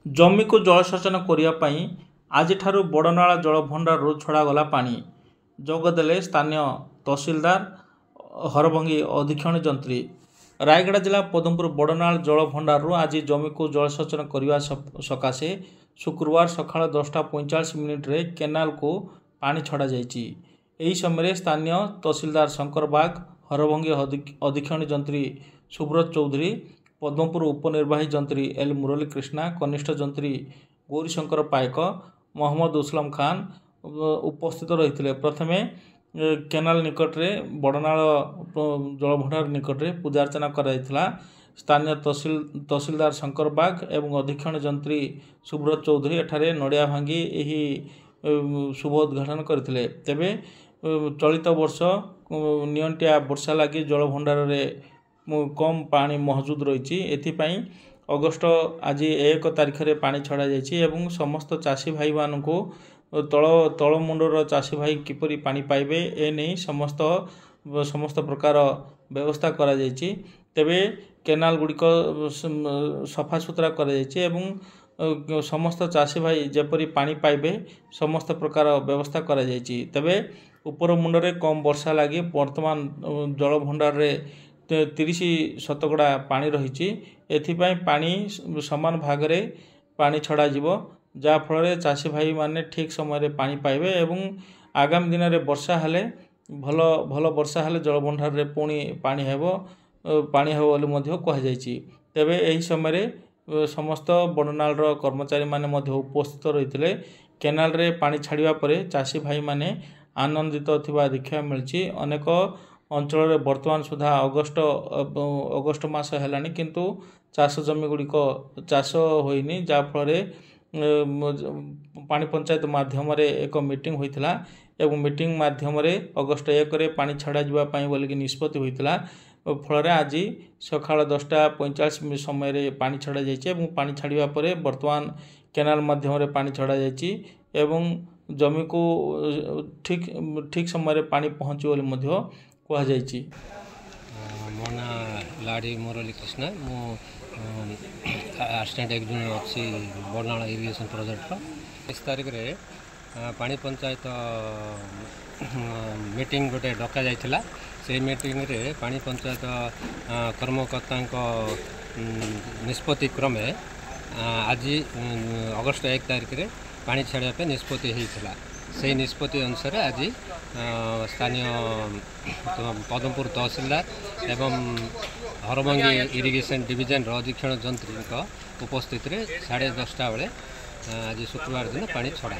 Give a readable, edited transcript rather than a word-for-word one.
जमी को जलसेचन करने आज बड़नाला जलभंडार छड़ागला पानी जोगदेले स्थानीय तहसिलदार हरभंगी अधीक्षण जंत्री। रायगढ़ जिला पदमपुर बड़नाल जलभंडार आज जमी को जलसेचन करने सकाशे शुक्रवार सका 10:45 केनाल को पानी छड़ा जाइछि। एही समय स्थानीय तहसिलदार शंकर बाग, हरभंगी अधीक्षण जंत्री सुब्रत चौधरी, पद्मपुर उपनिर्वाही जंत्री एल मुरली कृष्णा, कनिष्ठ जंत्री गौरीशंकर पायक, मोहम्मद उसलम खान उपस्थित रही। प्रथमे केनाल निकटरे बड़नाल जलभंडार निकटरे पूजार्चना कराइथिला। स्थानीय तहसिलदार शंकर बाग एवं अधीक्षण जंत्री सुब्रत चौधरी एठारे नड़िया भांगी यही शुभ उद्घाटन करथिले। तेबे चलित वर्ष नियंटिया वर्षा लगी जलभंडार कम पानी महजूद रही। एथिपाई अगस्ट आज 1 तारिख रे पानी छड़ा जाइछि एवं समस्त चाषी भाई मान को तल मुंडर चाषी भाई किपरि पानी पाइबे ए नहीं समस्त प्रकार व्यवस्था करा जाइछि। तेबे केनाल गुड़िक सफा सुतरा करा जाइछि एवं समस्त चाषी भाई जेपरी पानी पाइबे समस्त प्रकार व्यवस्था करा जाइछि। तेबे ऊपर मुंडरे कम वर्षा लगी वर्तमान जलभंडार रे 30 शतकड़ा पानी रही। एथिपाई पानी समान भाग रे पानी छड़ा जीवो जा फल चाषी भाई माने ठीक समय रे पानी पाइबे एवं आगामी दिन में वर्षा हेले भल वर्षा हेले जलभंडार रे पुणी पानी हेबो बोली मध्य कह जाइछि। तेबे एही समय रे समस्त बड़नाल रो कर्मचारी माने मध्य उपस्थित रहिथिले। केनाल रे पानी छाड़िबा परे चाषी भाई माने आनंदित थिबा देखा मिलछि। अनेक अंचल रे वर्तमान सुधा अगस्ट मास हेलानी किंतु चाष जमी गुड़िक चाष होइनी जा फल पानी पंचायत माध्यम रे एक मीटिंग होइतिला एवं मीटिंग माध्यम रे अगस्ट 1 रे पानी छड़ा जिबा पई बोली निष्पत्ति होइतिला। फल आज सका 10:45 समय रे पानी छड़ा जाइछि एवं पानी छाड़िबा परे वर्तमान केनाल माध्यम रे पानी छड़ा जाइछि एवं जमी को ठीक समय रे पानी पहुँच बोली मध्य कह जाइछि। मो ना लाड़ी मुरली कृष्णा मु असिस्टेंट एक्जिक्यूटिव अच्छी बड़नाल इरिगेशन प्रोजेक्ट 1 तारिख रे पानी पंचायत मीटिंग गोटे डका जाइथिला। से मीटिंग रे पानी पंचायत कर्मकर्ता निष्पत्ति क्रमे आज अगस्ट 1 तारिख रे पानी छाड़ा पे निष्पत्ति होता। से निष्पत्ति अनुसार आज स्थानीय पदमपुर तहसिलदार एवं हरभंगी इरिगेशन डिविजन अधीक्षण जंत्री उपस्थित 10:30 बेले आज शुक्रवार दिन पानी छड़ा।